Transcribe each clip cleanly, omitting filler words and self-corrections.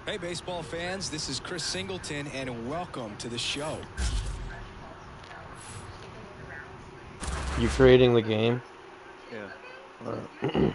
Hey, baseball fans, this is Chris Singleton, and welcome to the show. You creating the game? Yeah. All right.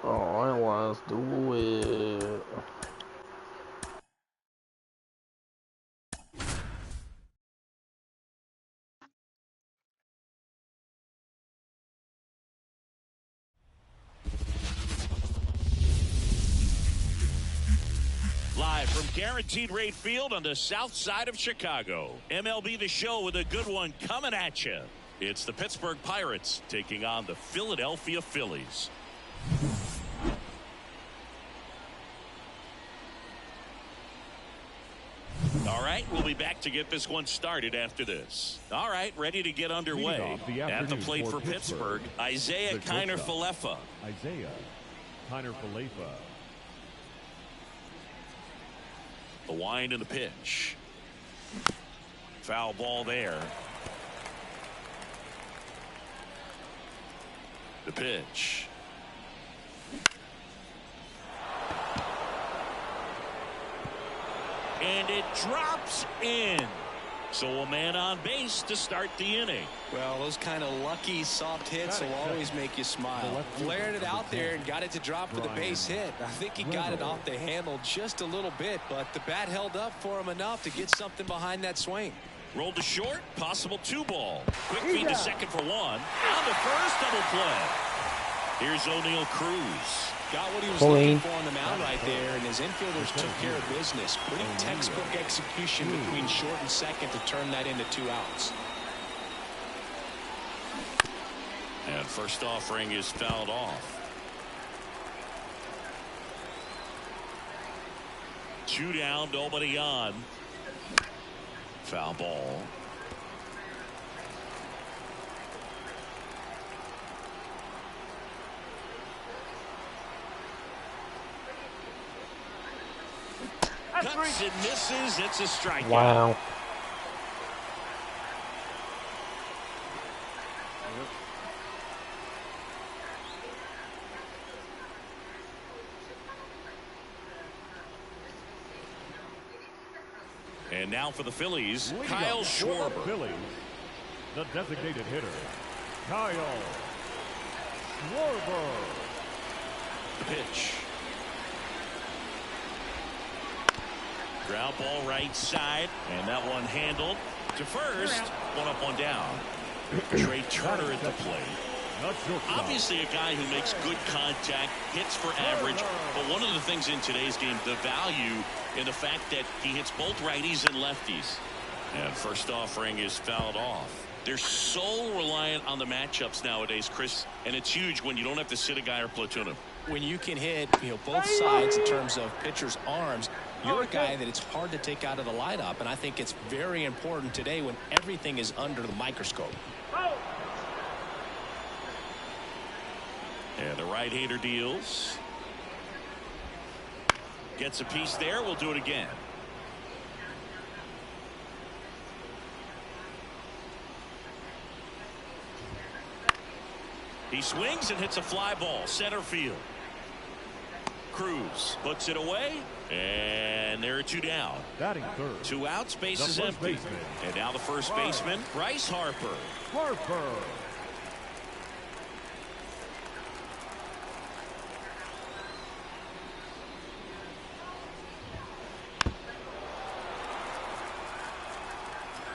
All right, let's do it. Live from Guaranteed Rate Field on the south side of Chicago. MLB The Show with a good one coming at you. It's the Pittsburgh Pirates taking on the Philadelphia Phillies. All right, we'll be back to get this one started after this. All right, ready to get underway. At the plate for Pittsburgh, Isaiah Kiner-Falefa. Isaiah Kiner-Falefa. The wind and the pitch. Foul ball there. The pitch. And it drops in. So a man on base to start the inning. Well, those kind of lucky soft hits will always make you smile. Flared it out there and got it to drop for the base hit. I think he got it off the handle just a little bit, but the bat held up for him enough to get something behind that swing. Rolled to short, possible 2-ball. Quick feed to second for one. On the first, double play. Here's O'Neal Cruz. Got what he was looking for on the mound right there, and his infielders took care of business. Pretty textbook execution between short and second to turn that into 2 outs. And first offering is fouled off. 2 down, nobody on. Foul ball. Cuts and misses. It's a strikeout. Wow. And now for the Phillies, Kyle Schwarber. Phillies, the designated hitter, Kyle Schwarber. The pitch. Ground ball right side, and that one handled to first. 1 up, 1 down. Trey Turner at the plate. Obviously a guy who makes good contact, hits for average, but one of the things in today's game, the value in the fact that he hits both righties and lefties. And first offering is fouled off. They're so reliant on the matchups nowadays, Chris, and it's huge when you don't have to sit a guy or platoon him. When you can hit, both sides in terms of pitchers' arms, you're a guy that it's hard to take out of the lineup, and I think it's very important today when everything is under the microscope. And the right-hander deals. Gets a piece there. We'll do it again. He swings and hits a fly ball center field. Cruz puts it away, and there are 2 down. Batting third. 2 outs, base is empty. And now the first baseman, Bryce Harper. Harper.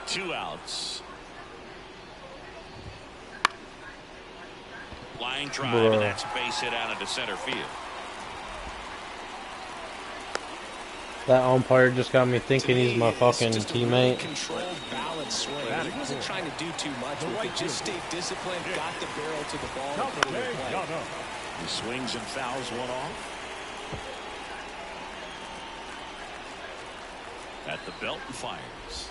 Two outs. Line drive, and that's a base hit out into center field. That umpire just got me thinking he's my fucking teammate. Controlled, balanced swing. He wasn't trying to do too much. He just stayed disciplined, got the barrel to the ball, and put it in play. He swings and fouls one off. At the belt and fires.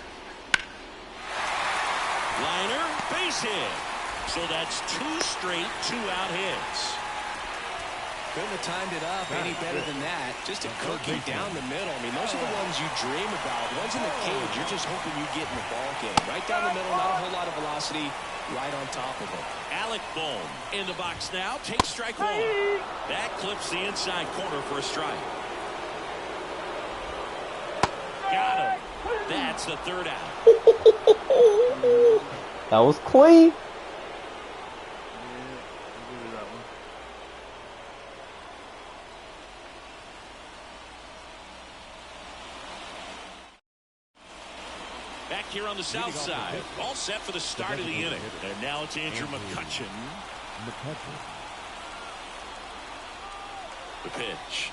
Liner, base hit. So that's 2 straight 2-out hits. Couldn't have timed it up any better than that. Just a cookie down the middle. I mean, those are the ones you dream about. Ones in the cage, you're just hoping you get in the ball game. Right down the middle, not a whole lot of velocity, right on top of it. Alec Bohm in the box now. Takes strike 1. That clips the inside corner for a strike. Got him. That's the 3rd out. That was clean. Back here on the south side. All set for the start of the inning. And now it's Andrew McCutchen. The pitch.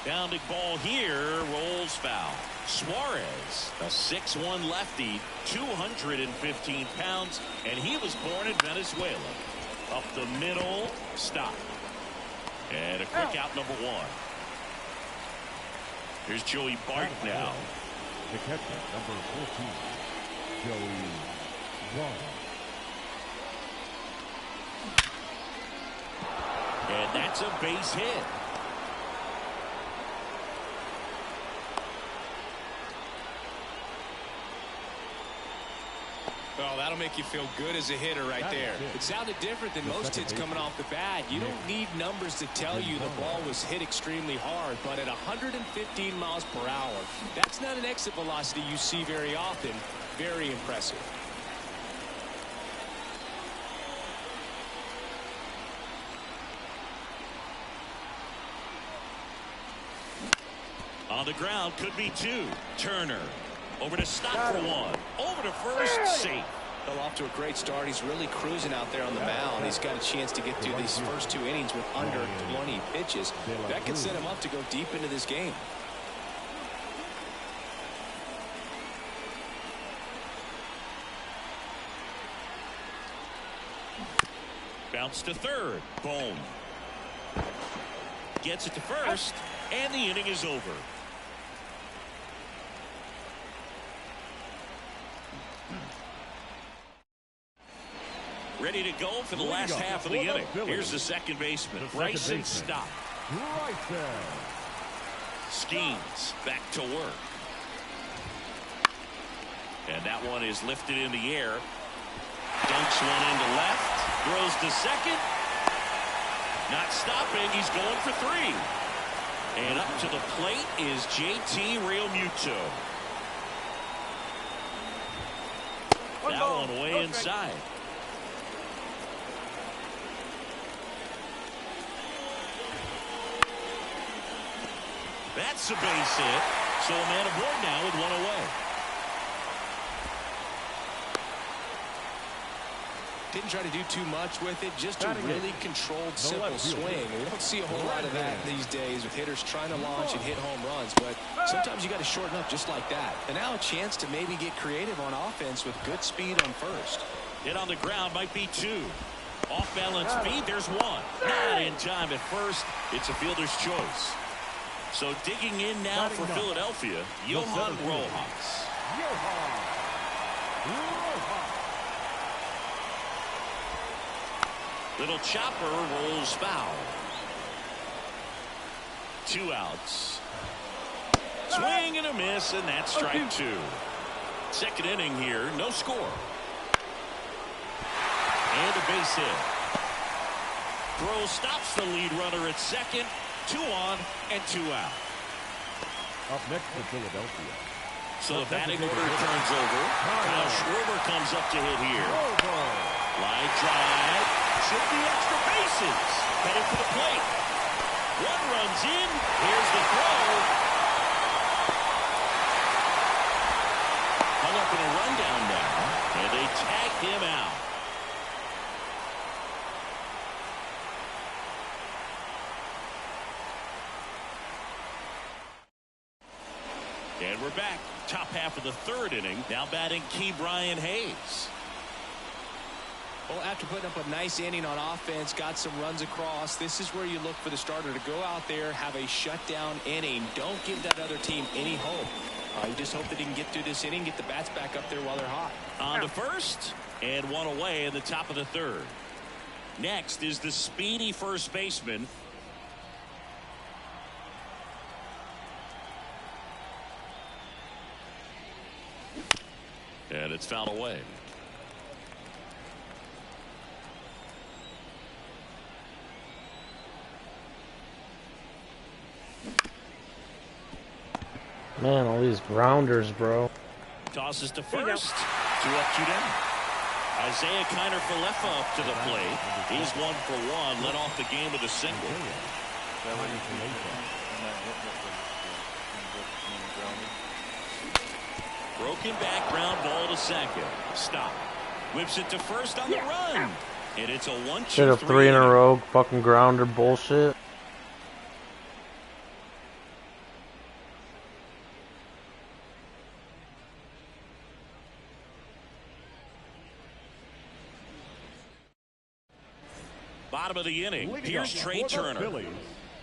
Bounding ball here. Rolls foul. Suarez, a 6'1" lefty, 215 pounds, and he was born in Venezuela. Up the middle, stop. And a quick out number 1. Here's Joey Bart now. The catcher, number 14, Joey Bart. And that's a base hit. Well, that'll make you feel good as a hitter right there. It sounded different than most hits coming off the bat. You don't need numbers to tell you the ball was hit extremely hard, but at 115 miles per hour, that's not an exit velocity you see very often. Very impressive. On the ground, could be 2. Turner over to stop for 1. Over to first, safe. Well, off to a great start. He's really cruising out there on the mound. He's got a chance to get through these first 2 innings with under 20 pitches. That could set him up to go deep into this game. Bounce to third. Boom. Gets it to first, and the inning is over. Ready to go for the last half of the inning. Here's the second baseman, Bryson Stott. Schemes back to work. And that one is lifted in the air. Dunks one into left. Throws to second. Not stopping. He's going for 3. And up to the plate is JT Realmuto. That one way inside. That's a base hit. So a man aboard now with 1 away. Didn't try to do too much with it, just a really controlled, simple swing. We don't see a whole lot of that these days with hitters trying to launch and hit home runs, but sometimes you got to shorten up just like that. And now a chance to maybe get creative on offense with good speed on first. Hit on the ground might be 2. Off balance speed, there's 1. Not in time at first. It's a fielder's choice. So digging in now for Philadelphia, Johan Rojas. Little chopper rolls foul. 2 outs. Swing and a miss, and that's strike 2. Second inning here, no score. And a base hit. Throw stops the lead runner at second. 2 on and 2 out. Up next for Philadelphia. So the batting order turns over. Kyle Schwarber comes up to hit here. Line drive. Should be extra bases. Headed for the plate. 1 runs in. Here's the throw. Hung up in a rundown now. And they tag him out. And we're back. Top half of the 3rd inning. Now batting Key Brian Hayes. Well, after putting up a nice inning on offense, got some runs across, this is where you look for the starter to go out there, have a shutdown inning. Don't give that other team any hope. You just hope that he can get through this inning, get the bats back up there while they're hot. On to first, and 1 away in the top of the 3rd. Next is the speedy first baseman. And it's fouled away. Man, all these grounders, bro. Tosses to first. 2 up, 2 down. Isaiah Kiner-Falefa up to the plate. He's 1 for 1. Led off the game with a single. Broken back, ground ball to second. Stop. Whips it to first on the run. And it's a 1-2-3. Should have 3 in a row. Fucking grounder bullshit. Bottom of the inning. Here's Trey Turner.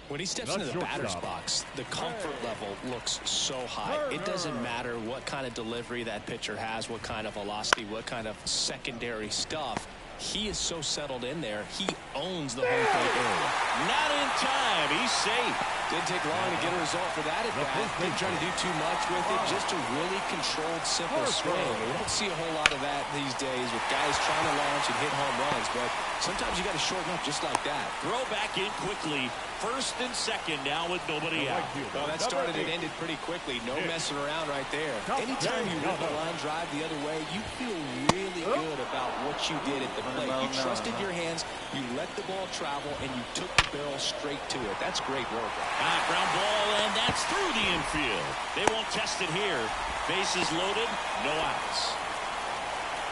When he steps into the batter's box, the comfort level looks so high. It doesn't matter what kind of delivery that pitcher has, what kind of velocity, what kind of secondary stuff. He is so settled in there. He owns the home plate area. Not in time. He's safe. Didn't take long to get a result for that at bat. Didn't try to do too much with it. Just a really controlled, simple swing. We don't see a whole lot of that these days with guys trying to launch and hit home runs, but sometimes you got to shorten up just like that. Throw back in quickly. First and second now with nobody out. Well, that started and ended pretty quickly. No messing around right there. Anytime you rip a line drive the other way, you feel really good about what you did at the plate. You trusted your hands, you let the ball travel, and you took the barrel straight to it. That's great work. Ground ball, and that's through the infield. They won't test it here. Bases loaded, no outs.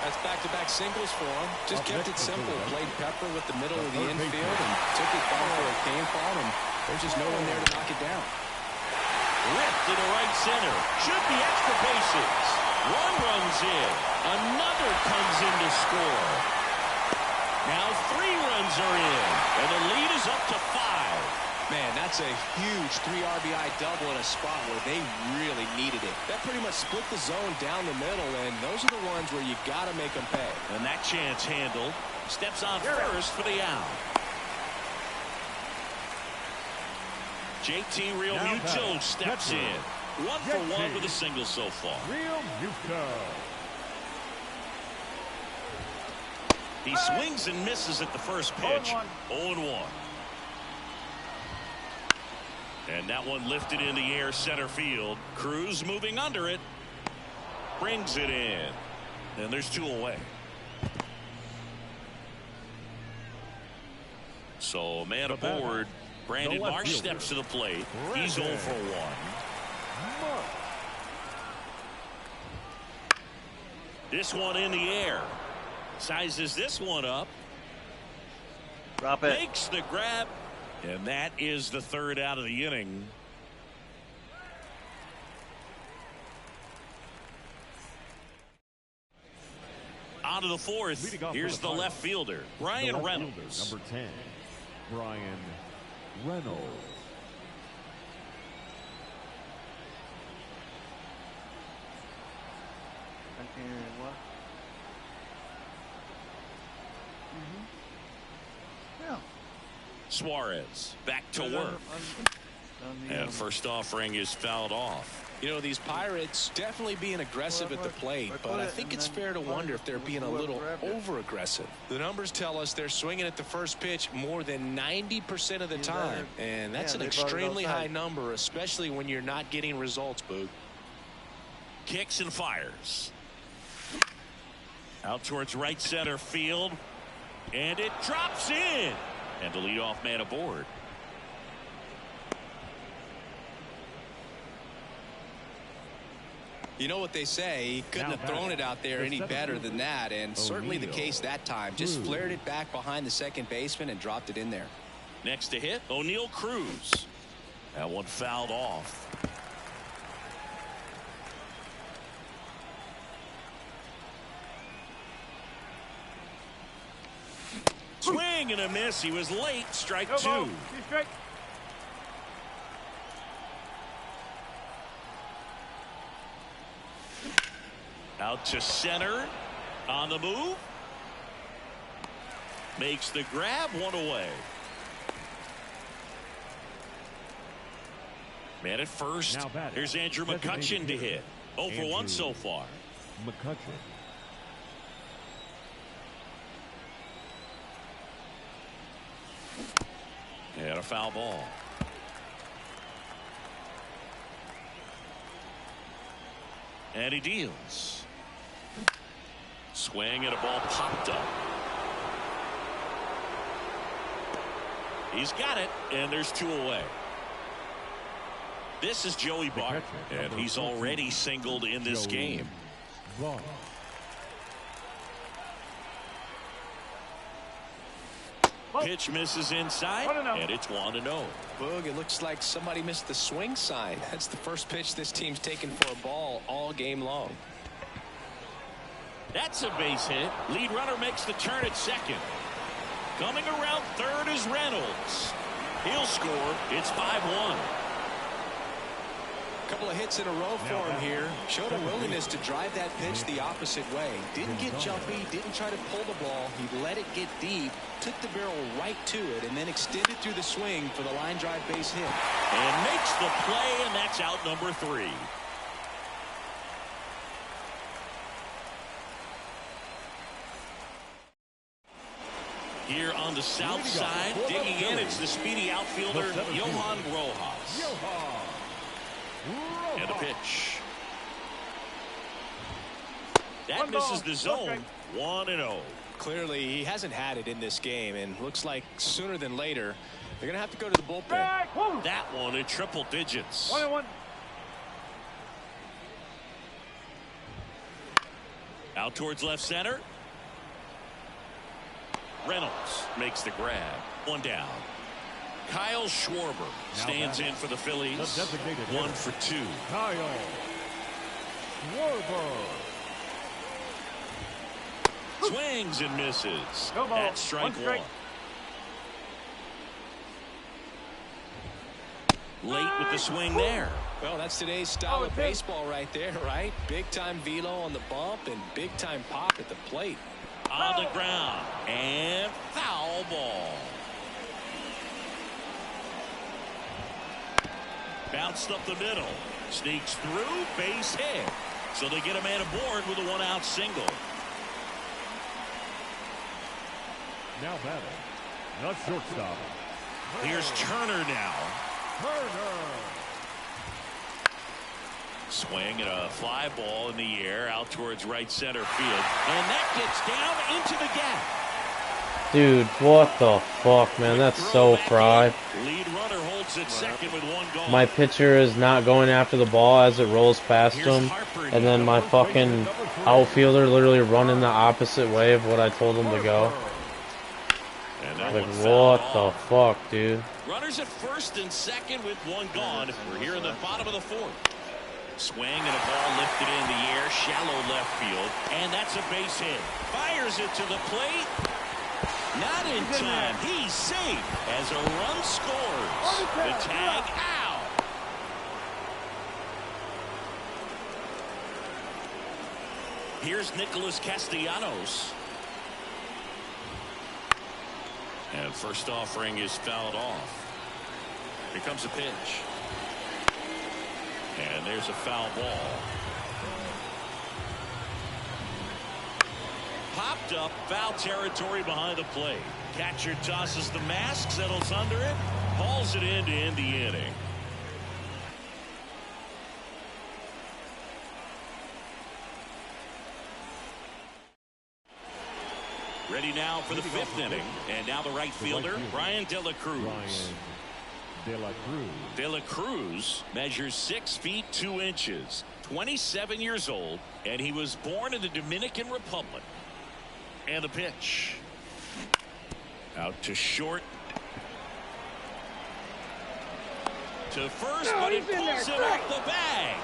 That's back-to-back singles for him. Just kept it simple. Played pepper with the middle of the infield and took it down where it came from, and there's just no one there to knock it down. Ripped to the right center. Should be extra bases. 1 runs in. Another comes in to score. Now 3 runs are in, and the lead is up to 5. Man, that's a huge 3 RBI double in a spot where they really needed it. That pretty much split the zone down the middle, and those are the ones where you got to make them pay. And that chance handled. Steps on first for the out. JT Real Muto steps in. 1 for 1 with a single so far. Real Muto. He swings and misses at the first pitch. 0-1. And that one lifted in the air center field. Cruz moving under it. Brings it in. And there's 2 away. So man aboard. Brandon Marsh steps to the plate. He's 0 for 1. This one in the air. Sizes this one up. Drop it. Makes the grab. And that is the 3rd out of the inning. On to the 4th. Here's the left fielder, Brian Reynolds. Number 10, Brian Reynolds. Suarez back to work. And first offering is fouled off. You know, these Pirates definitely being aggressive at the plate, but I think it's fair to wonder if they're being a little over-aggressive. The numbers tell us they're swinging at the first pitch more than 90% of the time, and that's an extremely high number, especially when you're not getting results, Boog. Kicks and fires. Out towards right center field, and it drops in, and the leadoff man aboard. You know what they say, he couldn't have thrown it out there any better than that, and certainly the case that time. Just flared it back behind the second baseman and dropped it in there. Next to hit, O'Neal Cruz. That one fouled off. Swing and a miss. He was late. Strike two. Out to center. On the move. Makes the grab. One away. Man at first. Here's Andrew McCutchen to hit. 0 for 1 so far. McCutchen. And a foul ball. And he deals. Swing and a ball popped up. He's got it, and there's 2 away. This is Joey Bart, and he's already singled in this game. Pitch misses inside, and it's 1-0. Boog, it looks like somebody missed the swing sign. That's the first pitch this team's taken for a ball all game long. That's a base hit. Lead runner makes the turn at second. Coming around third is Reynolds. He'll score. It's 5-1. Couple of hits in a row for him here. Showed a willingness to drive that pitch the opposite way. Didn't get jumpy, didn't try to pull the ball. He let it get deep, took the barrel right to it, and then extended through the swing for the line drive base hit. And makes the play, and that's out number 3. Here on the south side, digging in, it's the speedy outfielder, Johan Rojas. And a pitch. That misses the zone. 1-0. Clearly, he hasn't had it in this game, and looks like sooner than later, they're going to have to go to the bullpen. That one in triple digits. 1-1. Out towards left center. Reynolds makes the grab. 1 down. Kyle Schwarber stands in for the Phillies. 1 for 2. Kyle Schwarber. Swings and misses. That's strike 1. Late with the swing there. Well, that's today's style of baseball right there, right? Big time velo on the bump and big time pop at the plate. On the ground and foul ball. Bounced up the middle, sneaks through, base hit. So they get a man aboard with a 1-out single. Now batting, the shortstop. Here's Turner now. Turner. Swing and a fly ball in the air out towards right center field. And that gets down into the gap. Dude, what the fuck, man? That's so fried. Lead runner holds at second with 1 gone. My pitcher is not going after the ball as it rolls past him, and then my fucking outfielder literally running the opposite way of what I told him to go. Like, what the fuck, dude? Runners at first and second with 1 gone. We're here in the bottom of the 4th. Swing and a ball lifted in the air, shallow left field, and that's a base hit. Fires it to the plate. Not in time. He's safe as a run scores. The tag out. Here's Nicholas Castellanos. And first offering is fouled off. Here comes a pitch. And there's a foul ball. Popped up, foul territory behind the plate. Catcher tosses the mask, settles under it, hauls it in to end the inning. Ready now for the fifth inning. And now the right fielder, Brian De La Cruz. De La Cruz measures 6 feet 2 inches, 27 years old, and he was born in the Dominican Republic. And the pitch. Out to short. To first, but it pulls him off the bag.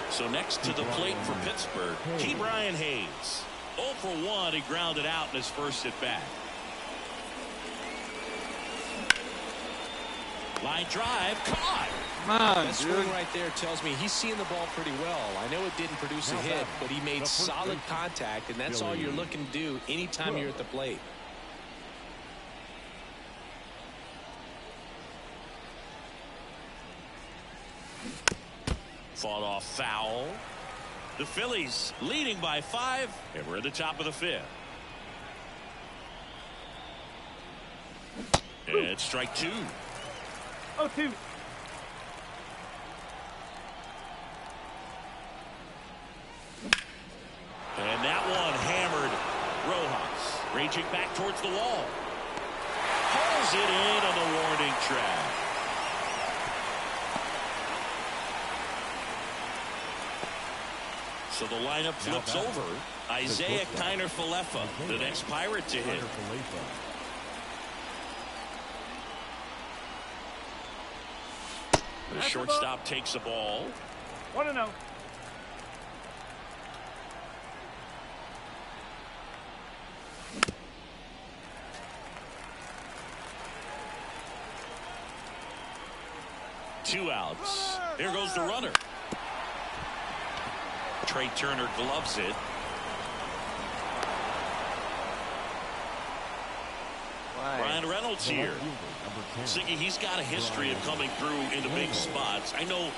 So next to the plate for Pittsburgh, T. Brian Hayes. 0 for 1, he grounded out in his first at bat. Line drive, caught. That swing right there tells me he's seeing the ball pretty well. I know it didn't produce a hit, but he made solid contact, and that's all you're looking to do anytime you're at the plate. Fought off foul. The Phillies leading by 5, and we're at the top of the 5th. And strike 2. 0-2. And that one hammered Rojas. Raging back towards the wall. Pulls it in on the warning track. So the lineup flips over. Isaiah Kiner-Falefa, the next Pirate to hit. The shortstop takes the ball. 1-0. Two outs. There goes the runner. Trey Turner gloves it. Brian Reynolds here. Siggy, he's got a history of coming through into big spots. I know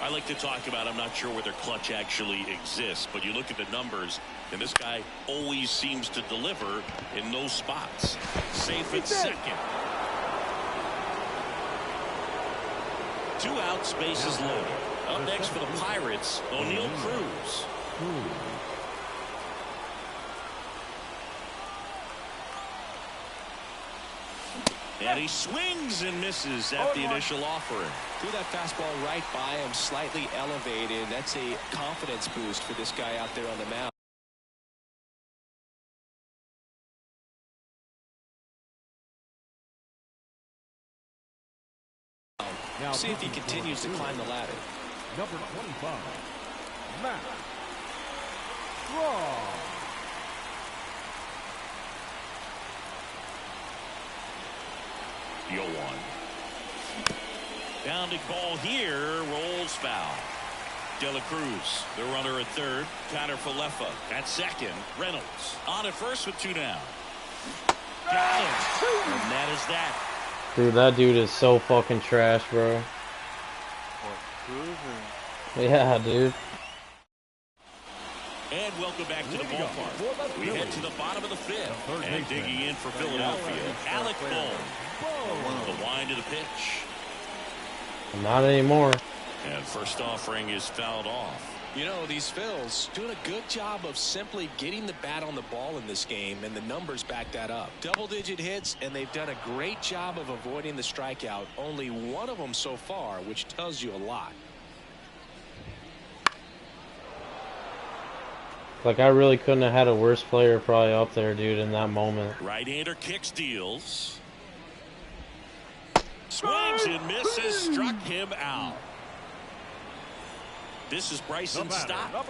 I like to talk about, I'm not sure whether clutch actually exists, but you look at the numbers, and this guy always seems to deliver in those spots. Safe at second. 2 outs, bases loaded. Up next for the Pirates, O'Neal Cruz. And he swings and misses at the initial offering. Threw that fastball right by him, slightly elevated. That's a confidence boost for this guy out there on the mound. Now see if he continues to climb the ladder. Number 25, Matt Straw. Yoan. Bounding ball here, rolls foul. De La Cruz, the runner at third. Kiner-Falefa at second. Reynolds on at first with 2 down. Got him. And that is that. Dude, that dude is so fucking trash, bro. Yeah, dude. And welcome back to the ballpark. We head to the bottom of the 5th. And digging in for Philadelphia, Alec Bohm. The wind of the pitch. Not anymore. And first offering is fouled off. You know, these Phils doing a good job of simply getting the bat on the ball in this game, and the numbers back that up. Double-digit hits, and they've done a great job of avoiding the strikeout. Only one of them so far, which tells you a lot. Like, I really couldn't have had a worse player probably up there, dude, in that moment. Right-hander kicks, deals. Swings and misses, struck him out. This is Bryson Stott.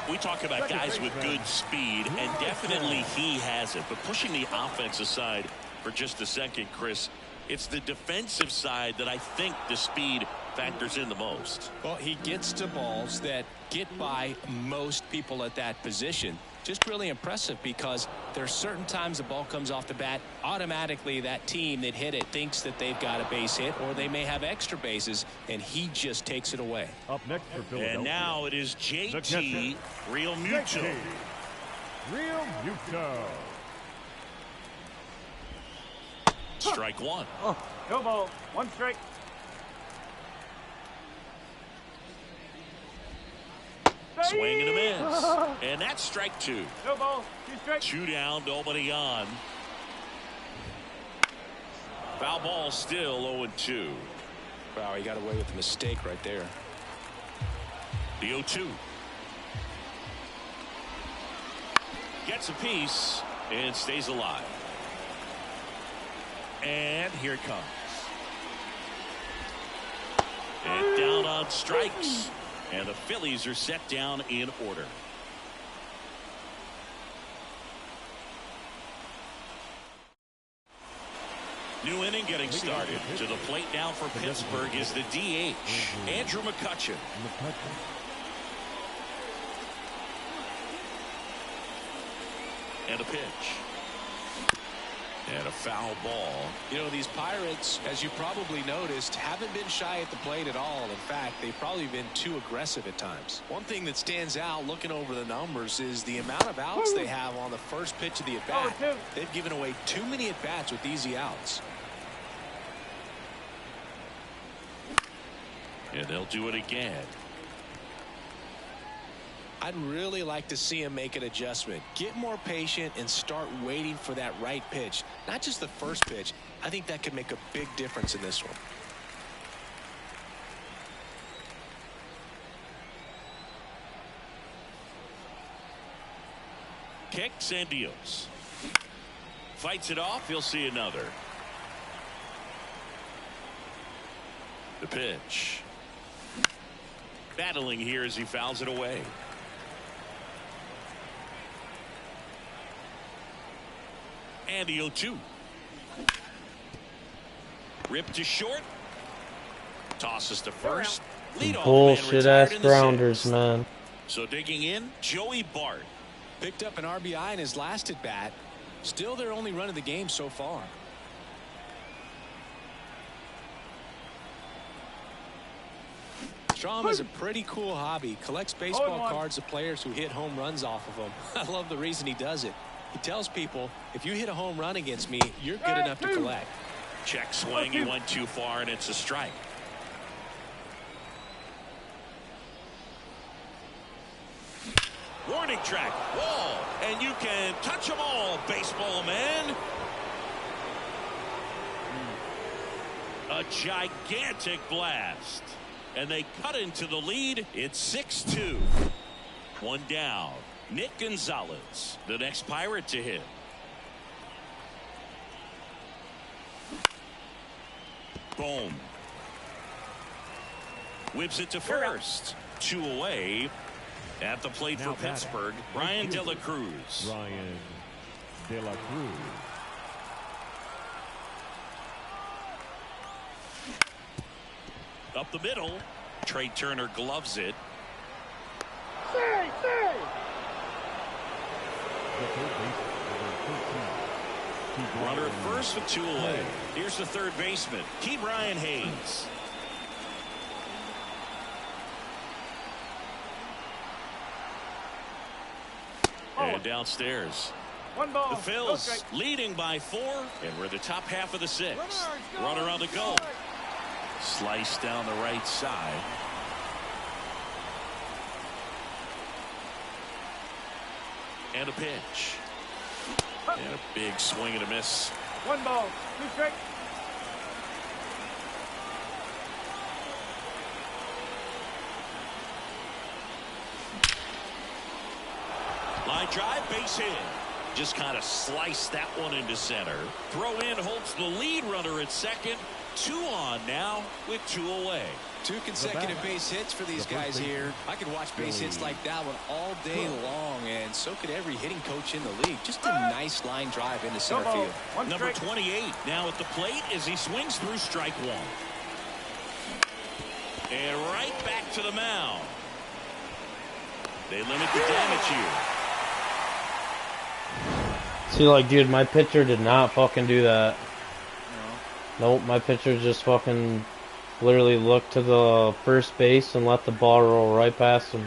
We talk about guys with good speed, and definitely he has it. But pushing the offense aside for just a second, Chris, it's the defensive side that I think the speed factors in the most. Well, he gets to balls that get by most people at that position. Just really impressive because there are certain times the ball comes off the bat, automatically that team that hit it thinks that they've got a base hit or they may have extra bases, and he just takes it away. Up next for Philadelphia. And now it is JT Realmuto. Realmuto. Strike one. Oh, no ball. One strike. Swing and a miss. And that's strike two. No ball. Two strikes. 2 down, nobody on. Foul ball still 0-2. Wow, he got away with a mistake right there. The 0-2. Gets a piece and stays alive. And here it comes. And down on strikes. And the Phillies are set down in order. New inning getting started. To the plate now for Pittsburgh is the DH, Andrew McCutchen. And a pitch. And a foul ball. You know, these Pirates, as you probably noticed, haven't been shy at the plate at all. In fact, they've probably been too aggressive at times. One thing that stands out looking over the numbers is the amount of outs they have on the first pitch of the at-bat. They've given away too many at-bats with easy outs. And they'll do it again. I'd really like to see him make an adjustment. Get more patient and start waiting for that right pitch. Not just the first pitch. I think that could make a big difference in this one. Kicks and deals. Fights it off. He'll see another. The pitch. Battling here as he fouls it away. And the 0-2. Ripped to short. Tosses to first. Bullshit ass grounders, man. So digging in, Joey Bart. Picked up an RBI in his last at bat. Still their only run of the game so far. Strom has a pretty cool hobby. Collects baseball cards of players who hit home runs off of them. I love the reason he does it. He tells people, if you hit a home run against me, you're good enough to collect. Check swing. He went too far, and it's a strike. Warning track. Wall. And you can touch them all, baseball man. A gigantic blast. And they cut into the lead. It's 6-2. One down. Nick Gonzalez, the next Pirate to hit. Boom. Whips it to first. 2 away. At the plate now for Pittsburgh, Ryan De La Cruz. Ryan De La Cruz. Up the middle. Trey Turner gloves it. Runner at first with 2 away. Here's the third baseman, Key Brian Hayes. And downstairs. One ball. The Phils leading by 4, and we're the top half of the 6th. Runner on the go. Slice down the right side. And a pitch. And a big swing and a miss. One ball. 2 strikes. Line drive, base hit. Just kind of sliced that one into center. Throw in holds the lead runner at second. 2 on now with 2 away. 2 consecutive base hits for these guys here. I could watch base hits like that one all day long, and so could every hitting coach in the league. Just a nice line drive into center field. Number 28 now at the plate as he swings through strike 1. And right back to the mound. They limit the damage here. See, like, dude, my pitcher did not fucking do that. No. Nope, my pitcher just fucking literally looked to the first base and let the ball roll right past him.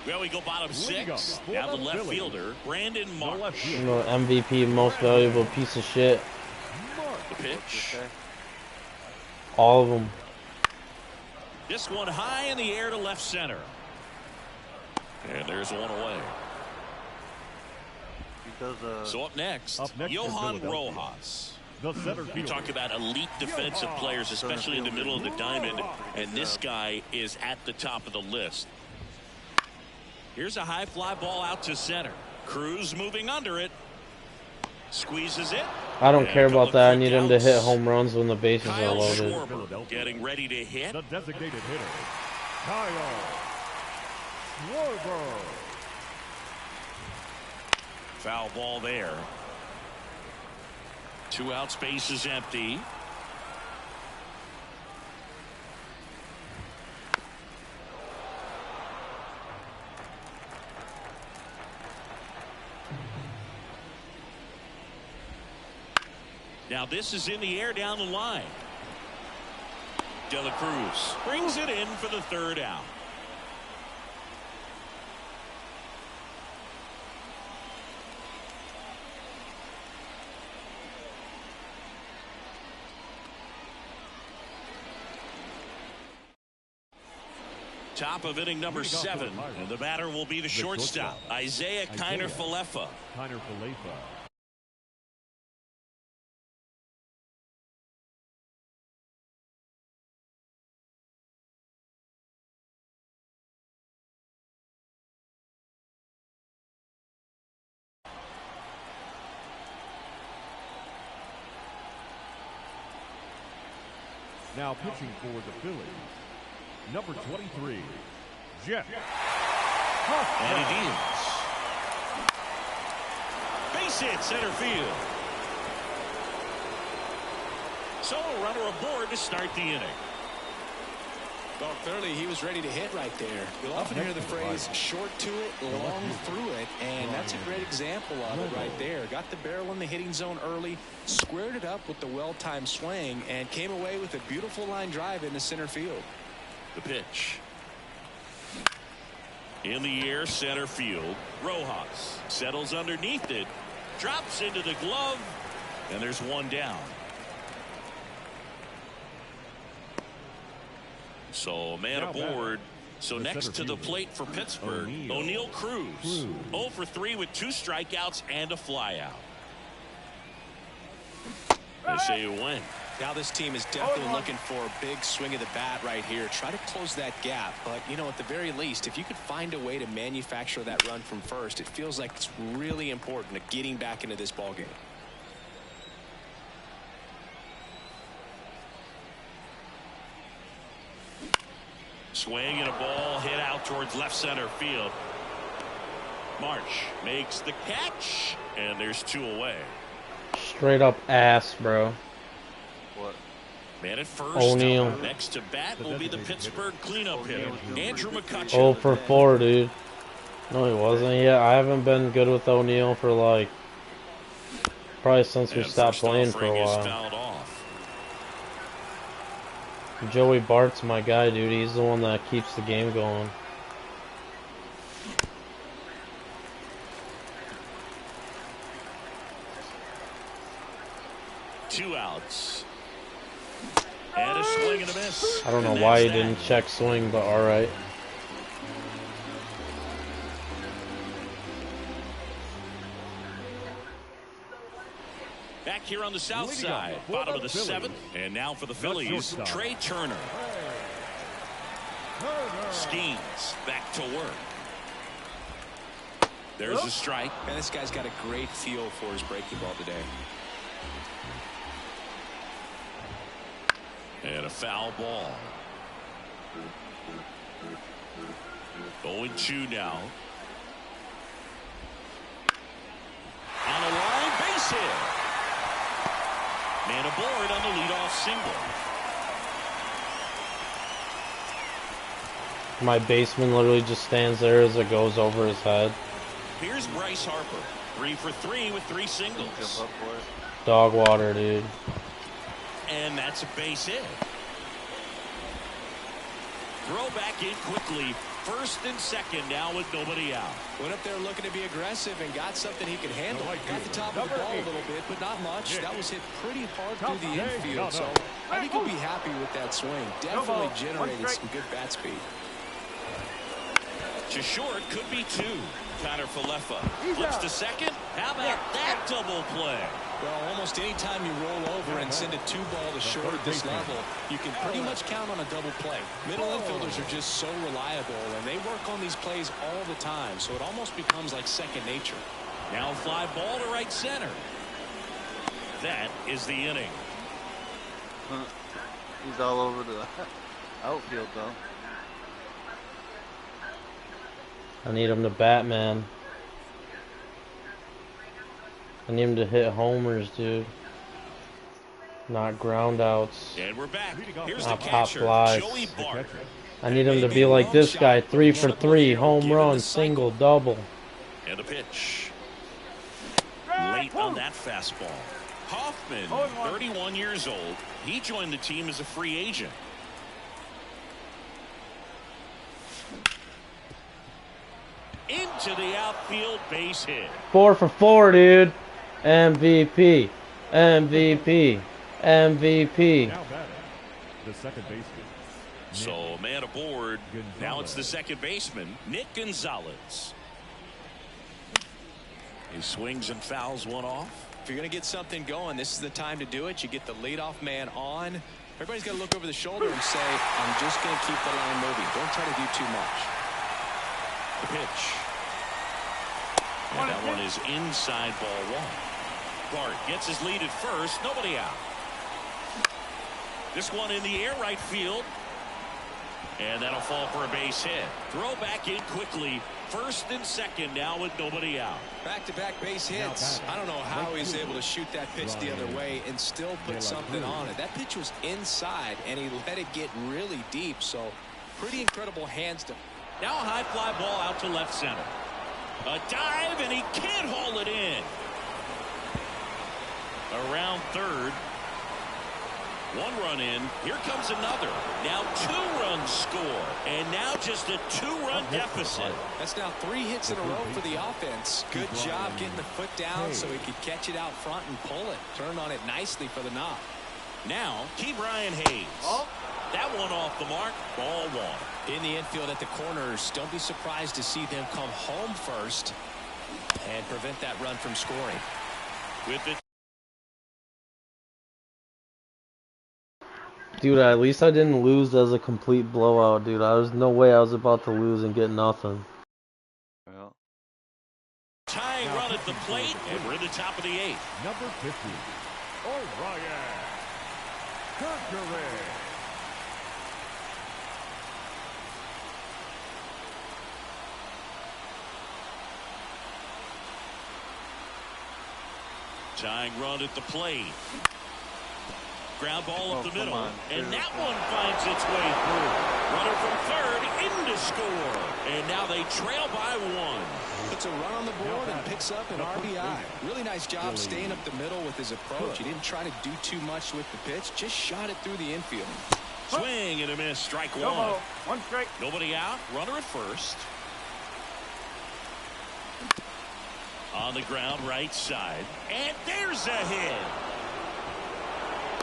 Well, we go bottom 6. Now the left fielder, Brandon Marsh. You know, MVP, most valuable piece of shit. The pitch. All of them. This one high in the air to left center. And there's one away. So up next Johan Rojas. You talk about elite defensive players, especially in the middle of the diamond, and this guy is at the top of the list. Here's a high fly ball out to center. Cruz moving under it. Squeezes it. I don't care about that. I need him to hit home runs when the bases are loaded. Schwarber getting ready to hit. The designated hitter, Kyle Schwarber. Foul ball there. 2 outs, base is empty. Now this is in the air down the line. De La Cruz brings it in for the 3rd out. Top of inning number 7, and the batter will be the shortstop, Isaiah Kiner-Falefa. Now pitching for the Phillies, number 23, Jeff. And he deals. Base hit center field. So a runner aboard to start the inning. Well, clearly he was ready to hit right there. You'll often hear the phrase short to it, long through it, and that's a great example of it right there. Got the barrel in the hitting zone early, squared it up with the well-timed swing, and came away with a beautiful line drive into center field. The pitch. In the air, center field. Rojas settles underneath it, drops into the glove, and there's one down. So man aboard. So next to the plate for Pittsburgh, O'Neal Cruz. 0 for 3 with 2 strikeouts and a flyout. They say you win. Now this team is definitely looking for a big swing of the bat right here. Try to close that gap. But, you know, at the very least, if you could find a way to manufacture that run from first, it feels like it's really important to getting back into this ballgame. Swing and a ball hit out towards left center field. March makes the catch, and there's 2 away. Straight up ass, bro. What? Man at first. O'Neal. Next to bat will be the Pittsburgh cleanup hitter, Andrew McCutcheon. 0 for 4, dude. No, he wasn't. Yeah, I haven't been good with O'Neal for like probably since we stopped playing for a while. Joey Bart's my guy, dude. He's the one that keeps the game going. Two outs. And a swing and a miss. I don't know why he didn't check swing, but alright. Back here on the south side, bottom of the 7th. And now for the Phillies, Trey Turner. Skeens back to work. There's a strike. And this guy's got a great feel for his breaking ball today. And a foul ball. 0-2 now. On the line, base hit. Man aboard on the leadoff single. My baseman literally just stands there as it goes over his head. Here's Bryce Harper. 3 for 3 with 3 singles. Dog water, dude. And that's a base hit. Throw back in quickly. First and second now with nobody out. Went up there looking to be aggressive and got something he could handle. Got the top of the ball a little bit, but not much. That was hit pretty hard through the infield, so I think he'll be happy with that swing. Definitely generated some good bat speed. To short, could be 2. Connor Falefa flips to second. How about that double play? Well, almost any time you roll over and send a 2-ball to short at this level, you can pretty much count on a double play. Middle infielders are just so reliable, and they work on these plays all the time, so it almost becomes like second nature. Now fly ball to right center. That is the inning. He's all over the outfield, though. I need him to bat, man. I need him to hit homers, dude. Not ground outs. And we're back. Here's not the pop catcher, flies. Joey Bart. I need him to be like this guy. 3 for 3. Home run, single, double. And a pitch. Late on that fastball. Hoffman, 31 years old. He joined the team as a free agent. Into the outfield, base hit. 4 for 4, dude. MVP. MVP. MVP. Now batting, the second baseman. So, man aboard. Now it's the second baseman, Nick Gonzalez. He swings and fouls one off. If you're going to get something going, this is the time to do it. You get the leadoff man on. Everybody's got to look over the shoulder and say, I'm just going to keep the line moving. Don't try to do too much. The pitch. And that one is inside ball 1. Bart gets his lead at first. Nobody out. This one in the air right field. And that'll fall for a base hit. Throw back in quickly. First and second now with nobody out. Back-to-back base hits. I don't know how he's able to shoot that pitch the other way and still put something on it. That pitch was inside, and he let it get really deep. So pretty incredible hands. Now a high fly ball out to left center. A dive, and he can't haul it in. Around third. 1 run in. Here comes another. Now 2 runs score. And now just a 2-run deficit. That's now 3 hits in a row for the offense. Good job getting the foot down so he could catch it out front and pull it. Turn on it nicely for the knock. Now, Ke'Bryan Hayes. That one off the mark. Ball 1. In the infield at the corners, don't be surprised to see them come home first and prevent that run from scoring. With it. Dude, at least I didn't lose as a complete blowout, dude. There's no way I was about to lose and get nothing. Well. Tying run at the plate, and we're in the top of the 8th. Number 50, Orion Kerkering. Tying run at the plate. Ground ball up the middle, and that one finds its way through. Runner from third into score, and now they trail by 1. Puts a run on the board and picks up an RBI. Really nice job staying up the middle with his approach. He didn't try to do too much with the pitch, just shot it through the infield. Swing and a miss, strike 1. 1 strike. Nobody out, runner at first. On the ground, right side, and there's a hit.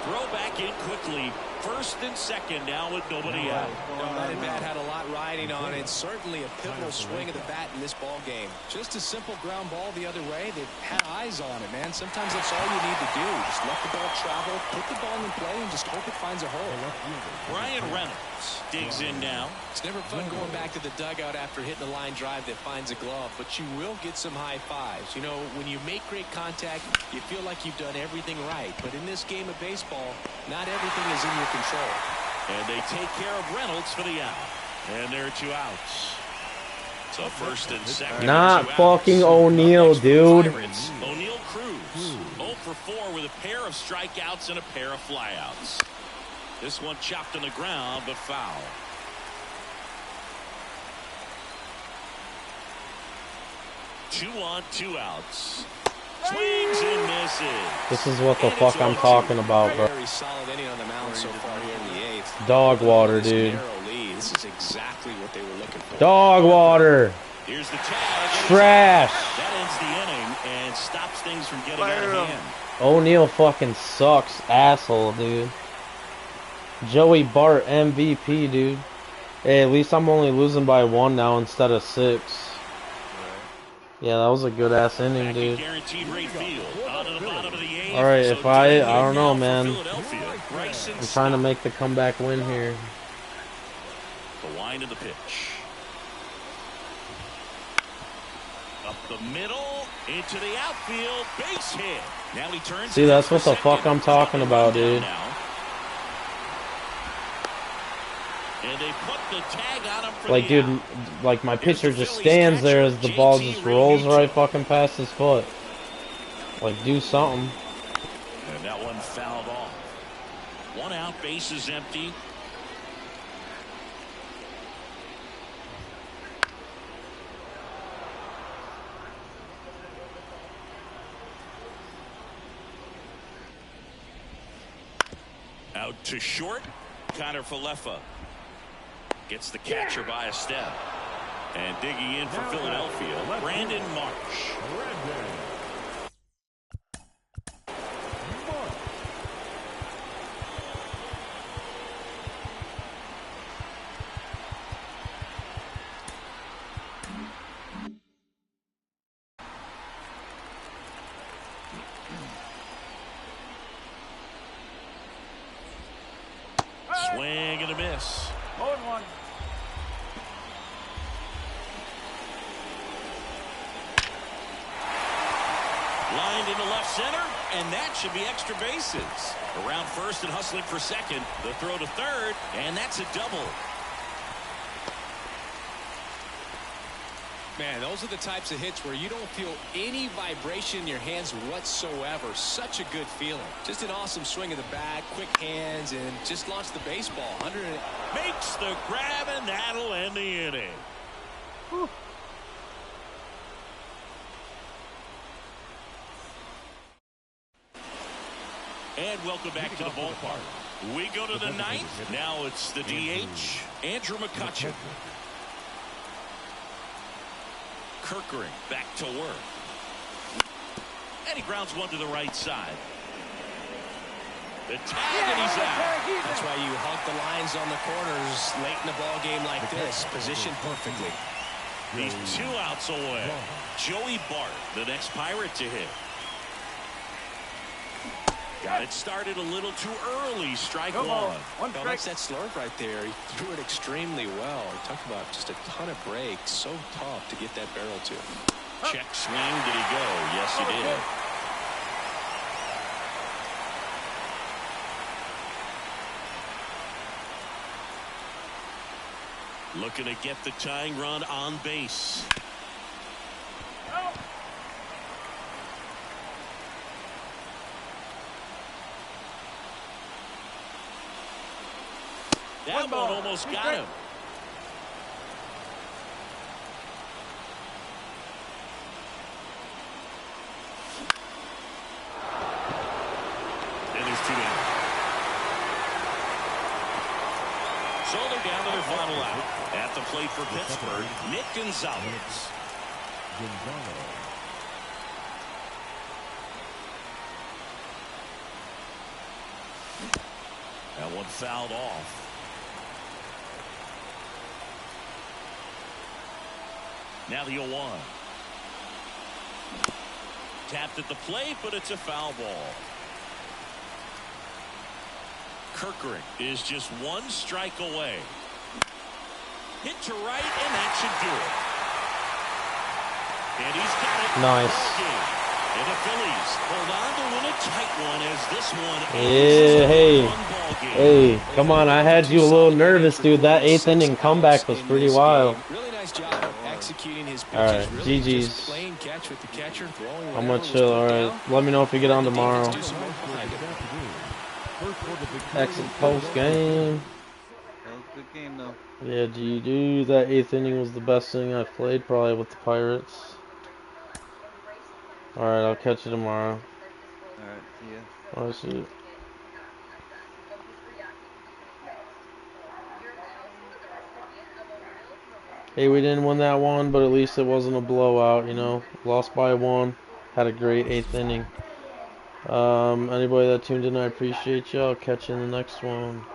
Throw back in quickly. First and second now with nobody out. That bat had a lot riding on it. Certainly a pivotal swing of the bat in this ball game. Just a simple ground ball the other way. They had eyes on it, man. Sometimes that's all you need to do. Just let the ball travel, put the ball in play, and just hope it finds a hole. Brian Reynolds digs in now. It's never fun going back to the dugout after hitting a line drive that finds a glove, but you will get some high fives. You know, when you make great contact, you feel like you've done everything right. But in this game of baseball, not everything is in your control. And they take care of Reynolds for the out. And there are 2 outs. So first and second. Not fucking O'Neal, dude. O'Neal Cruz. 0 for 4 with a pair of strikeouts and a pair of flyouts. This one chopped on the ground, but foul. 2 on, 2 outs. Swings and misses. This is what the fuck I'm talking about, bro. Very solid inning on the mound so far here in the 8th. Dog water, dude. This is exactly what they were looking for. Dog water. Here's the tag. Trash. That ends the inning and stops things from getting out of hand. O'Neal fucking sucks, asshole, dude. Joey Bart, MVP, dude. Hey, at least I'm only losing by 1 now instead of 6. Yeah, that was a good ass inning, dude. Alright, if I don't know, man. I'm trying to make the comeback win here. The line of the pitch. Up the middle, into the outfield, base hit. Now he turns. See, that's what the fuck I'm talking about, dude. And they put the tag on him for like, dude, like my pitcher just stands there as the ball just rolls right fucking past his foot. Like, do something. And that one fouled off. 1 out, base is empty. Out to short, Connor Falefa gets the catcher by a step. And digging in for Philadelphia, Brandon Marsh. Swing and a miss. 0-1. Lined into left center, and that should be extra bases. Around first and hustling for second. The throw to third, and that's a double. Man, those are the types of hits where you don't feel any vibration in your hands whatsoever. Such a good feeling. Just an awesome swing of the bat, quick hands, and just launched the baseball. Makes the grab, and that'll end the inning. Whew. And welcome back to the ballpark. We go to the 9th. Now it's the DH, Andrew McCutchen. Kirkering back to work. And he grounds one to the right side. The tag, and he's out. That's why you hug the lines on the corners late in the ball game like this. Positioned perfectly. He's 2 outs away. Joey Bart, the next Pirate to hit. Got it started a little too early. Strike 1. Well, that's that slurve right there. He threw it extremely well. He talked about just a ton of breaks. So tough to get that barrel to. Check swing. Did he go? Yes, he did. Looking to get the tying run on base. That one almost got him. And there's 2 down. So they're down to their final out. At the plate for Pittsburgh, Nick Gonzalez. That one fouled off. Now the 0-1. Tapped at the plate, but it's a foul ball. Kirkering is just 1 strike away. Hit to right, and that should do it. And he's got it. Nice. And the Phillies hold on to win a tight one as this one Yeah, hey, come on. I had you a little nervous, dude. That 8th inning comeback was pretty wild. Really nice job of executing his pitches. All right, really GG's. just playing catch with the catcher, throwing I'm gonna chill. All right, let me know if you get on tomorrow. Exit post game. That was a good game, though. Yeah, GG. That 8th inning was the best thing I've played, probably with the Pirates. Alright, I'll catch you tomorrow. Alright, see ya. Alright, see you. Hey, we didn't win that one, but at least it wasn't a blowout, you know. Lost by 1. Had a great 8th inning. Anybody that tuned in, I appreciate you. I'll catch you in the next one.